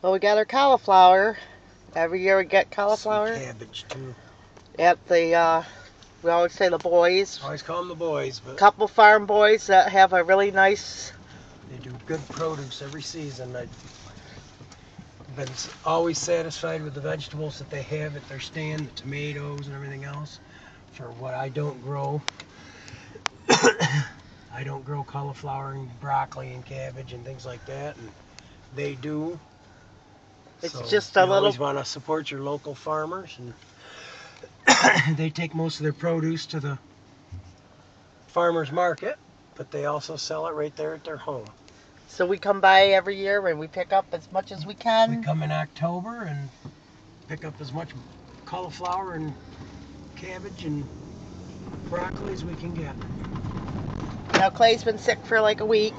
Well, we got our cauliflower. Every year we get Some cauliflower cabbage too. at the, we always say the boys. Always call them the boys, but Couple farm boys that have a really nice. they do good produce every season. I've been always satisfied with the vegetables that they have at their stand, the tomatoes and everything else. For what I don't grow, I don't grow cauliflower and broccoli and cabbage and things like that, and they do. It's So just you a little. always want to support your local farmers, and they take most of their produce to the farmers market, but they also sell it right there at their home. So we come by every year and we pick up as much as we We can. come in October and pick up as much cauliflower and cabbage and broccoli as we can get. Now Clay's been sick for like a week.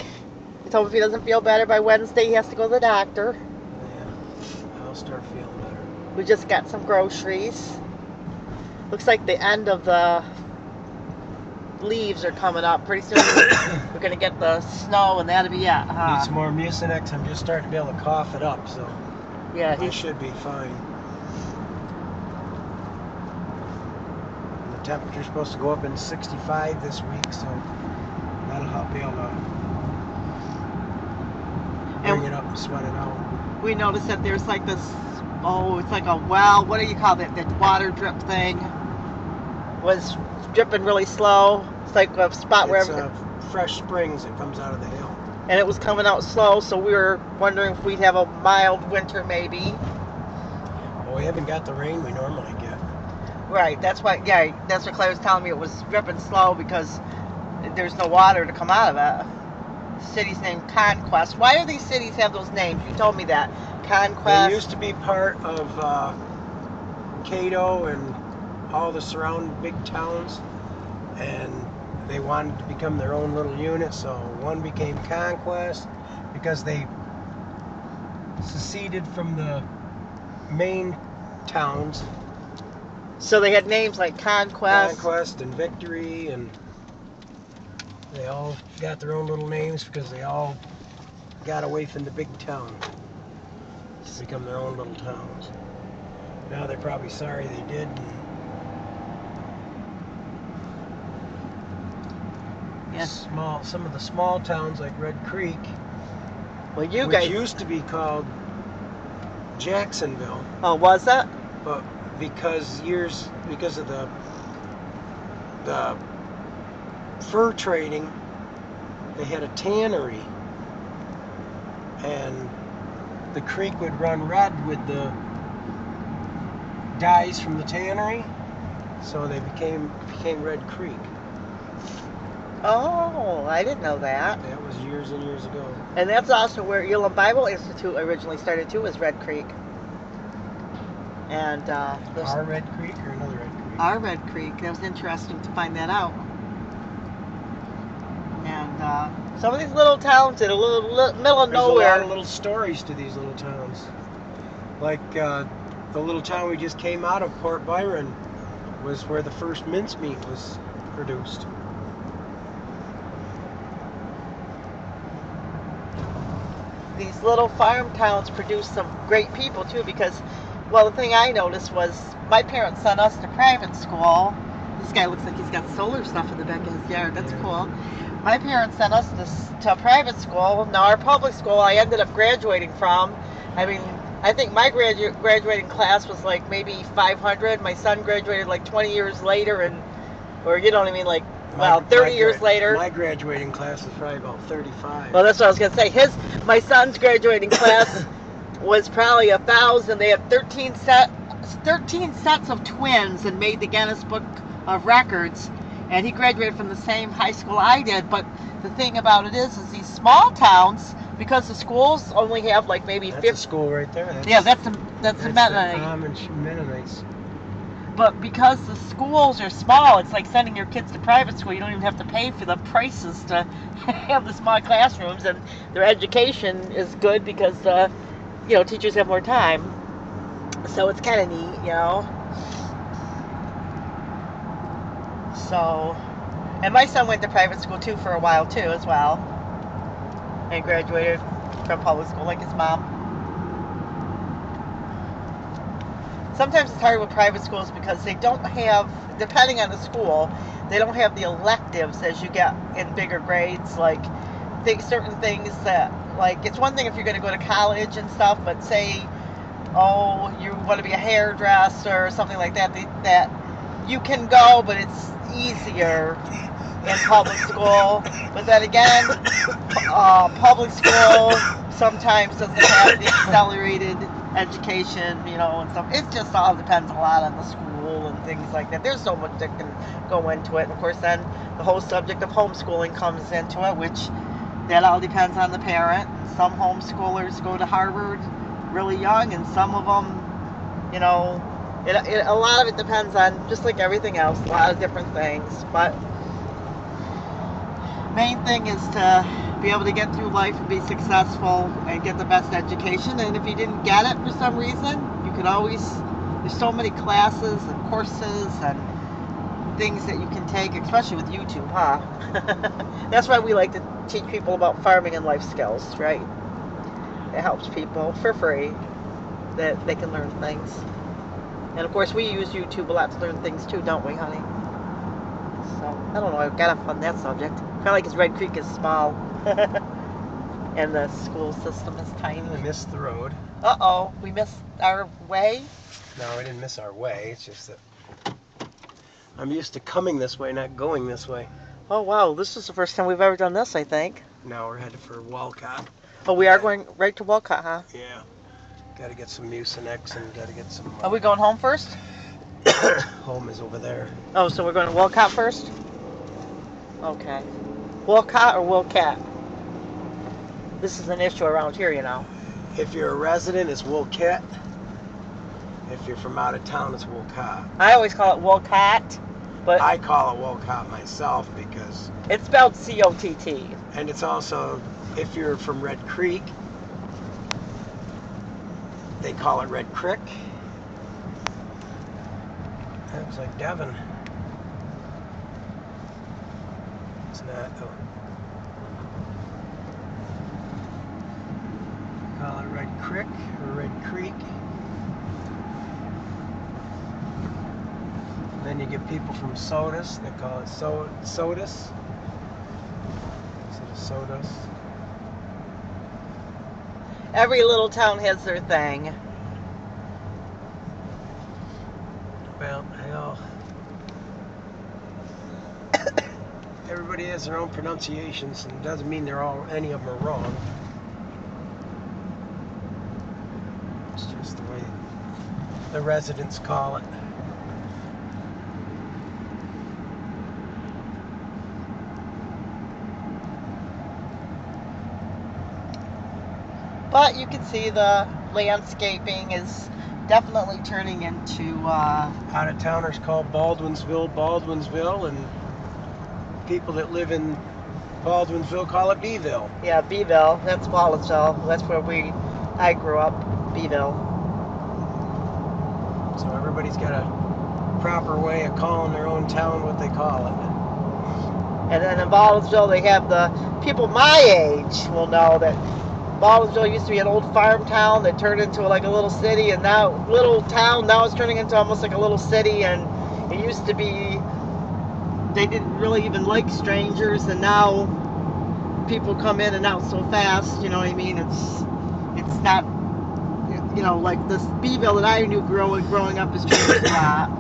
He told me if he doesn't feel better by Wednesday, he has to go to the doctor. Yeah, I'll start feeling better. We just got some groceries. Looks like the end of the leaves are coming up. Pretty soon we're gonna get the snow, and that'll be it, huh? Need some more Mucinex. I'm just starting to be able to cough it up, so Yeah, I he should be fine. And the temperature's supposed to go up in 65 this week, so that'll help be able to bring it up and sweat it out. We noticed that there's like this. Oh, it's like a well. What do you call it? The water drip thing was dripping really slow. It's like a spot where, It's fresh springs that comes out of the hill. and it was coming out slow. So we were wondering if we'd have a mild winter, maybe. Well, we haven't got the rain we normally get. Right. That's why. Yeah. That's what Clay was telling me. It was dripping slow because there's no water to come out of it. The city's named Conquest. Why do these cities have those names? You told me that. Conquest. They used to be part of Cato and all the surrounding big towns, and they wanted to become their own little unit, so one became Conquest because they seceded from the main towns. So they had names like Conquest. Conquest and Victory, and they all got their own little names because they all got away from the big town to become their own little towns. Now they're probably sorry they did. Yes. Some of the small towns like Red Creek, Well, you which guys. used to be called Jacksonville, Oh, was that? but because of the fur trading, they had a tannery, and the creek would run red with the dyes from the tannery, so they became Red Creek. Oh, I didn't know that. That was years and years ago. And that's also where Elam Bible Institute originally started too, was Red Creek. And Our Red Creek or another Red Creek? our Red Creek. That was interesting to find that out. And some of these little towns in a little middle of There's nowhere. a lot of little stories to these little towns. Like the little town we just came out of, Port Byron, was where the first mincemeat was produced. These little farm towns produce some great people too, because, well, the thing I noticed was my parents sent us to private school. This guy looks like he's got solar stuff in the back of his yard. That's cool. My parents sent us to private school. Now our public school I ended up graduating from. I mean, I think my graduating class was like maybe 500. My son graduated like 20 years later, or you know what I mean, like, well, 30 years later. My graduating class was probably about 35. Well, that's what I was gonna say. My son's graduating class was probably 1,000. They had 13 sets of twins and made the Guinness Book of Records. And he graduated from the same high school I did. But the thing about it is these small towns, because the schools only have like maybe That's 50. a school right there. That's the Mennonite. Mennonites. But because the schools are small, it's like sending your kids to private school. You don't even have to pay for the prices to have the small classrooms, and their education is good because teachers have more time. So it's kind of neat, So, and my son went to private school too for a while too, as well, and graduated from public school like his mom. sometimes it's hard with private schools because they don't have, depending on the school, they don't have the electives as you get in bigger grades. Like, certain things that, like, it's one thing if you're going to go to college and stuff, but say, oh, you want to be a hairdresser or something like that, that you can go, but it's easier in public school. But then again, public school sometimes doesn't have the accelerated education, you know, and stuff. It just all depends a lot on the school and things like that. There's so much that can go into it. And of course, then the whole subject of homeschooling comes into it, which that all depends on the parent. Some homeschoolers go to Harvard really young, and some of them, you know, a lot of it depends on, just like everything else, a lot of different things. But main thing is to be able to get through life and be successful and get the best education. And if you didn't get it for some reason, you could always, there's so many classes and courses and things that you can take, especially with YouTube, huh? That's why we like to teach people about farming and life skills, right? It helps people for free, that they can learn things. And of course we use YouTube a lot to learn things too, don't we, honey? So, I don't know, I got off on that subject. Kind of like because Red Creek is small. And the school system is tiny. We missed the road. Uh-oh, we missed our way? No, we didn't miss our way. It's just that I'm used to coming this way, not going this way. Oh, wow, this is the first time we've ever done this, I think. Now we're headed for Walcott. Oh, we are going right to Walcott, huh? Yeah. Got to get some Mucinex and got to get some... Are we going home first? Home is over there. Oh, so we're going to Walcott first? Okay. Walcott or Wilcat? This is an issue around here, you know. If you're a resident, it's Wolcott. If you're from out of town, it's Wolcott. I always call it Walcott, but I call it Wolcott myself because... it's spelled C-O-T-T. And it's also, if you're from Red Creek, they call it Red Creek. That looks like Devon. It's not, oh. Call it Red Creek or Red Creek. And then you get people from Sodus, they call it Sodus. Instead of Sodus. Every little town has their thing. Well, hell. Everybody has their own pronunciations, and it doesn't mean any of them are wrong. It's just the way the residents call it. But you can see the landscaping is definitely turning into... Out-of-towners call Baldwinsville, and people that live in Baldwinsville call it Beeville. Yeah, Beeville. That's Wallaceville. That's where I grew up, Beeville. So everybody's got a proper way of calling their own town what they call it. And then in Wallaceville, they have the people my age will know that Wallaceville used to be an old farm town that turned into like a little city, and now it's turning into almost like a little city. And it used to be, they didn't really even like strangers, and now people come in and out so fast, you know what I mean? It's not, you know, like this Beeville that I knew growing up has changed a lot.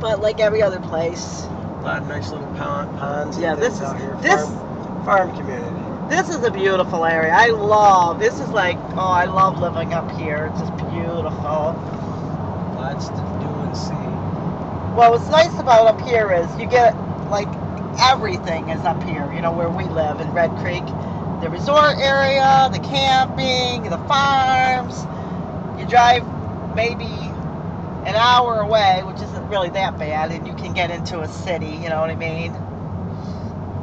But like every other place. A lot of nice little ponds and Yeah, things out here. Farm community. This is a beautiful area. I love living up here. It's just beautiful. Lots to do and see. Well, what's nice about up here is you get, like, everything is up here, you know, where we live in Red Creek. The resort area, the camping, the farms. You drive maybe an hour away, which isn't really that bad, and you can get into a city, you know what I mean?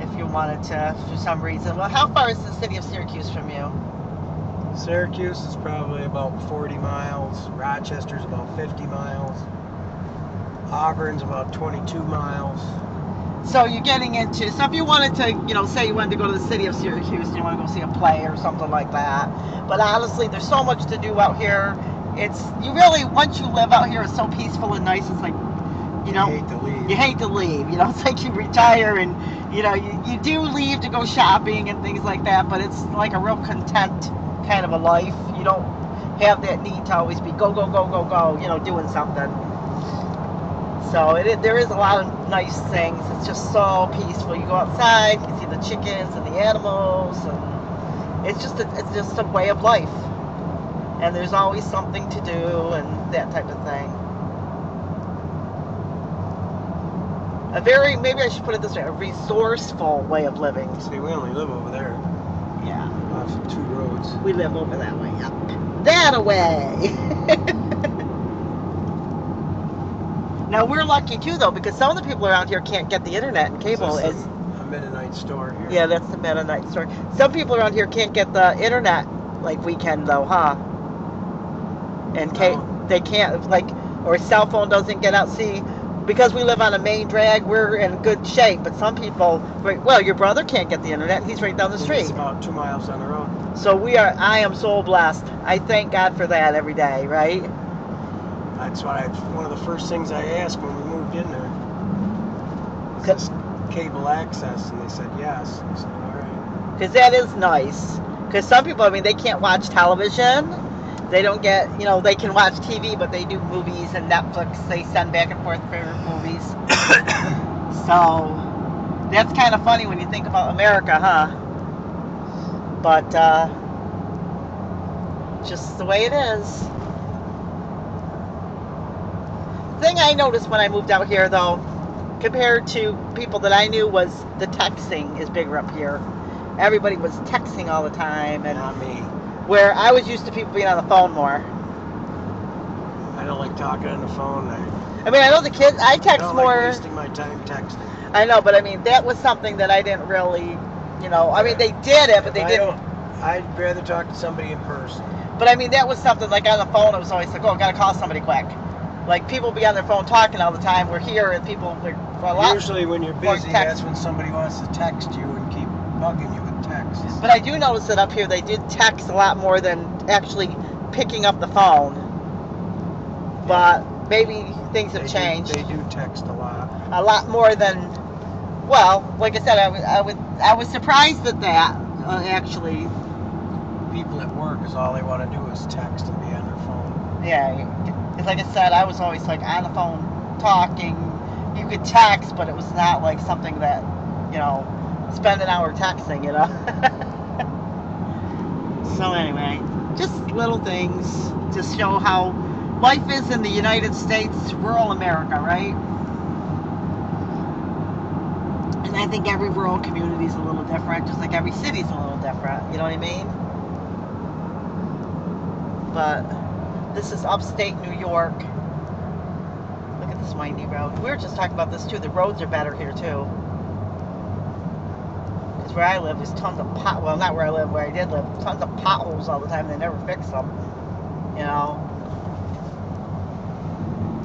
If you wanted to, for some reason. Well, how far is the city of Syracuse from you? Syracuse is probably about 40 miles. Rochester's about 50 miles. Auburn's about 22 miles. So you're getting into, so if you wanted to, say you wanted to go to the city of Syracuse and you want to go see a play or something like that. But honestly, there's so much to do out here. You really, once you live out here, it's so peaceful and nice. It's like, You hate to leave. You hate to leave. It's like you retire and, you do leave to go shopping and things like that, but it's like a real content kind of a life. You don't have that need to always be go, go, go, go, go, doing something. So there is a lot of nice things. It's just so peaceful. You go outside, you can see the chickens and the animals, and it's just a way of life. And there's always something to do and that type of thing. Maybe I should put it this way, a resourceful way of living. See, we only live over there. Yeah. Off 2 roads. We live over that way, yep. That way. Now we're lucky too, though, because some of the people around here can't get the internet and cable. Is this a Mennonite store here? Yeah, that's the Mennonite store. Some people around here can't get the internet like we can, though, huh? And they can't, or cell phone doesn't get out. See, because we live on a main drag, we're in good shape. But some people, well, your brother can't get the internet. He's right down the street. It's about 2 miles down the road. So I am so blessed. I thank God for that every day, right? That's one of the first things I asked when we moved in there. Is this cable access? And they said yes. I said, all right. Because that is nice. Because some people, they can't watch television. They don't get, they can watch TV, but they do movies and Netflix. They send back and forth favorite movies. So that's kind of funny when you think about America, huh? But just the way it is. The thing I noticed when I moved out here, though, compared to people that I knew, was the texting is bigger up here. Everybody was texting all the time, and not me. Where I was used to people being on the phone more. I don't like talking on the phone. I know the kids. I text don't more. Like wasting my time texting. I know, but that was something that I didn't really, they did it, but they didn't. I'd rather talk to somebody in person. But that was something like on the phone. It was always like, oh, gotta call somebody quick. Like people be on their phone talking all the time. We're here, and people for a lot. Usually, when you're busy, that's when somebody wants to text you and keep bugging you with texts. But I do notice that up here they did text a lot more than actually picking up the phone. But maybe things have changed. They do text a lot. A lot more than. Well, like I said, I was surprised at that. Actually. People at work is all they want to do is text and be on their phone. Yeah. Like I said, I was always on the phone talking. You could text, but it was not like something that, spend an hour texting, So anyway, just little things to show how life is in the United States, rural America, right? And I think every rural community is a little different, just like every city is a little different, you know what I mean? But this is upstate New York. Look at this windy road. We were just talking about this too. The roads are better here too. Because where I live, there's tons of well, not where I live, where I did live, tons of potholes all the time. They never fix them.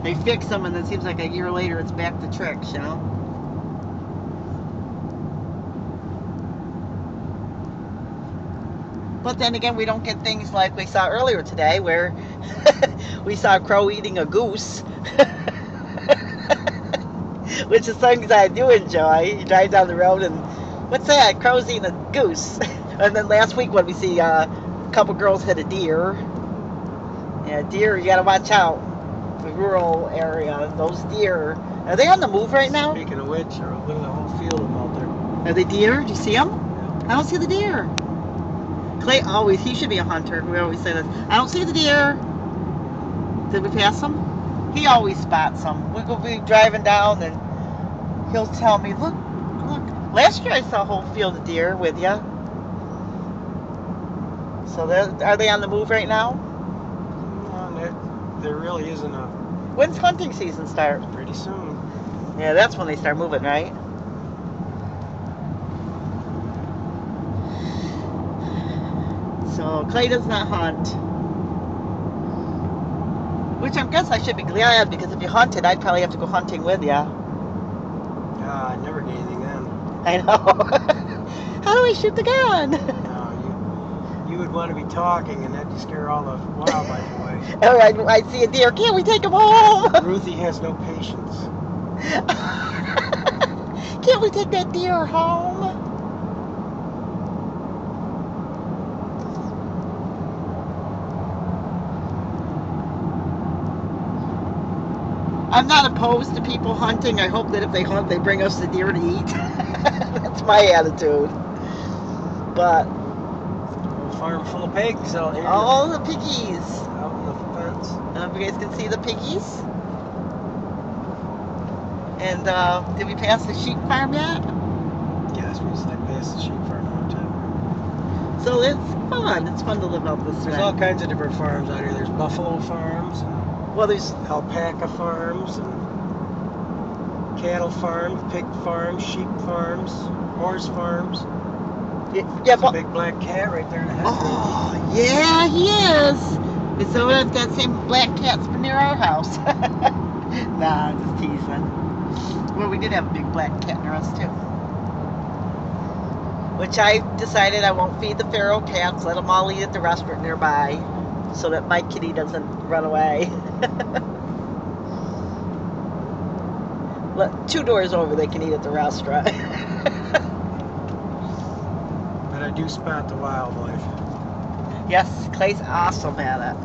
They fix them, and then it seems like a year later it's back to tricks. But then again, we don't get things like we saw earlier today, where we saw a crow eating a goose, which is things I do enjoy. You drive down the road and, what's that? Crow's eating a goose. And then last week when we see a couple girls hit a deer. Yeah, deer, you gotta watch out. The rural area, those deer. Are they on the move right now? Speaking of which, there are a whole field of them out there. Are they deer? Do you see them? Yeah. I don't see the deer. Clay he should be a hunter. We always say this. I don't see the deer. Did we pass him? He always spots them. We'll be driving down and he'll tell me, look. Last year I saw a whole field of deer with you. So are they on the move right now? No, there really isn't a... When's hunting season start? Pretty soon. Yeah, that's when they start moving, right? So Clay does not hunt. Which I guess I should be glad, because if you hunted, I'd probably have to go hunting with you. I I never get anything then. I know. How do I shoot the gun? No, you would want to be talking, and that'd scare all the wildlife away. Oh, I see a deer. Can't we take him home? Ruthie has no patience. Can't we take that deer home? I'm not opposed to people hunting. I hope that if they hunt, they bring us the deer to eat. That's my attitude. But A farm full of pigs out here. all the piggies. Out in the fence. I don't know if you guys can see the piggies. And did we pass the sheep farm yet? Yes, we just like past the sheep farm all the time. So it's fun. It's fun to live out this There's way. all kinds of different farms out here. There's buffalo farms, Well, there's alpaca farms, and cattle farms, pig farms, sheep farms, horse farms. yeah, There's a but big black cat right there in the head. oh yeah, he is. And so that's that same black cat's been near our house. Nah, I'm just teasing. Well, we did have a big black cat near us too. Which I decided I won't feed the feral cats. Let them all eat at the restaurant nearby, so that my kitty doesn't run away. Look, 2 doors over, they can eat at the restaurant. But I do spot the wildlife. Yes, Clay's awesome at it.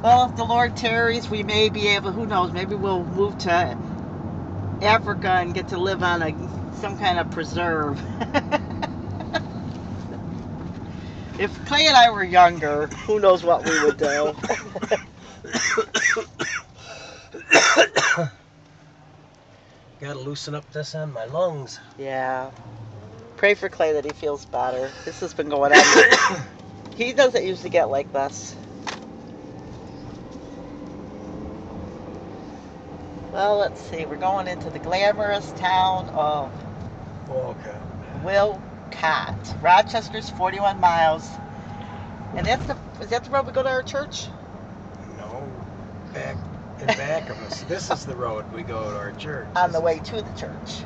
Well, if the Lord tarries, we may be able, who knows, maybe we'll move to Africa and get to live on some kind of preserve. If Clay and I were younger, who knows what we would do. Gotta loosen up this on my lungs. Yeah. Pray for Clay that he feels better. This has been going on. He doesn't usually get like this. Well, let's see. We're going into the glamorous town of Okay. Wilcott. Rochester's 41 miles. And is that the road we go to our church? No, back in back of us. This is the road we go to our church. On the way to the church.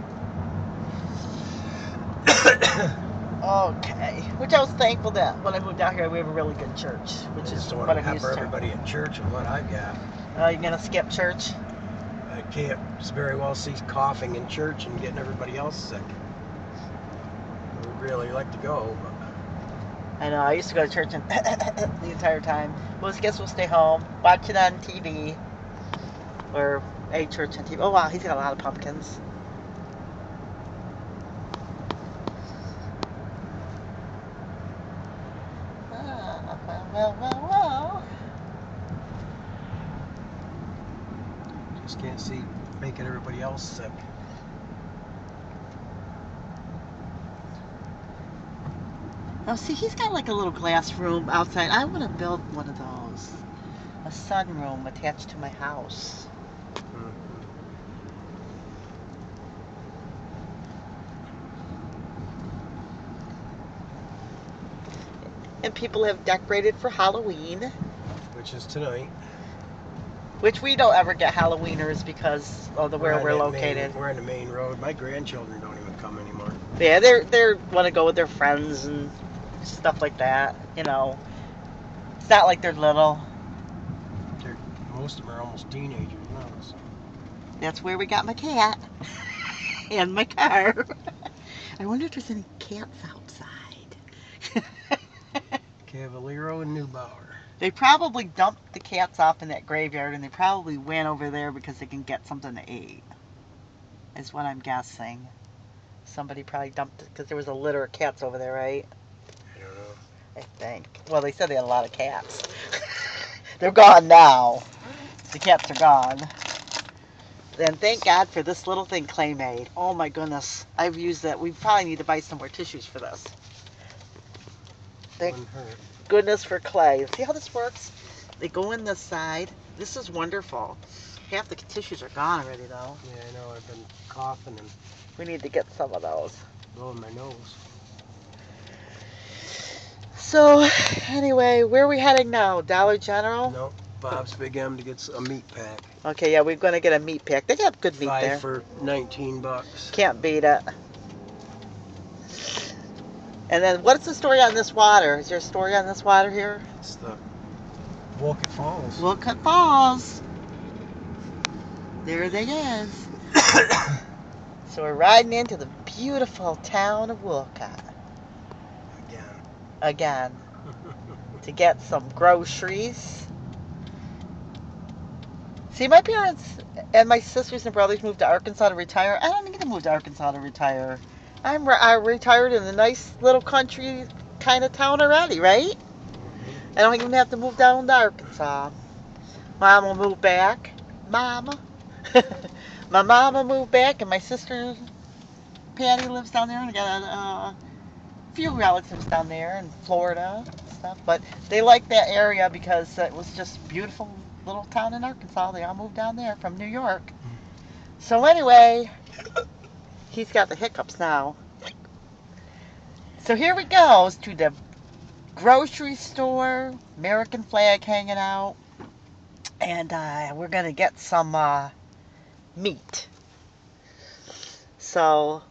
Okay. Which I was thankful that when I moved out here we have a really good church, which I is just don't what want to I'm used pepper to. everybody at church with what I got. You're going to skip church? I can't very well see coughing in church and getting everybody else sick. I would really like to go, but I know, I used to go to church and the entire time. Well, I guess we'll stay home, watch it on TV. Or a church on TV. Oh, wow, he's got a lot of pumpkins. Well. just can't see making everybody else sick. Oh, see, he's got like a little glass room outside. I want to build one of those. A sunroom attached to my house. And people have decorated for Halloween. Which is tonight. Which we don't ever get Halloweeners because of where we're located. We're on the main road. My grandchildren don't even come anymore. Yeah, they want to go with their friends and stuff like that. You know, it's not like they're little. Most of them are almost teenagers now. So. That's where we got my cat and my car. I wonder if there's any cats outside. Cavallero and Neubauer. They probably dumped the cats off in that graveyard, and they probably went over there because they can get something to eat. Is what I'm guessing. Somebody probably dumped it because there was a litter of cats over there, right? I don't know. I think. Well, they said they had a lot of cats. They're gone now. The cats are gone. Then thank God for this little thing Clay made. Oh my goodness. I've used that. We probably need to buy some more tissues for this. Thank goodness for Clay. See how this works? They go in this side. This is wonderful. Half the tissues are gone already, though. Yeah, I know. I've been coughing and We need to get some of those. blowing my nose. So, anyway, where are we heading now? Dollar General? No, Bob's Big M to get a meat pack. Okay, yeah, we're gonna get a meat pack. They got good meat 5 there. for $19. Can't beat it. And then, what's the story on this water? Is there a story on this water here? It's the Wolcott Falls. Wolcott Falls. There they is. So we're riding into the beautiful town of Wolcott again to get some groceries. See, my parents and my sisters and brothers moved to Arkansas to retire. I don't need to move to Arkansas to retire. I retired in a nice little country kind of town already, right? I don't even have to move down to Arkansas. Mom will move back. Mama. My mom will move back, and my sister Patty lives down there, and I got a few relatives down there in Florida and stuff. But they like that area because it was just beautiful little town in Arkansas. They all moved down there from New York. So anyway, he's got the hiccups now. So here we go to the grocery store, American flag hanging out, and we're gonna get some meat. So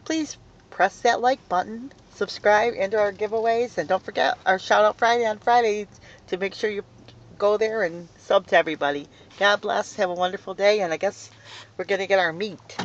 please press that like button, subscribe, enter our giveaways, and don't forget our shout out Friday on Friday to make sure you go there and sub to everybody. God bless, have a wonderful day, and I guess we're gonna get our meat.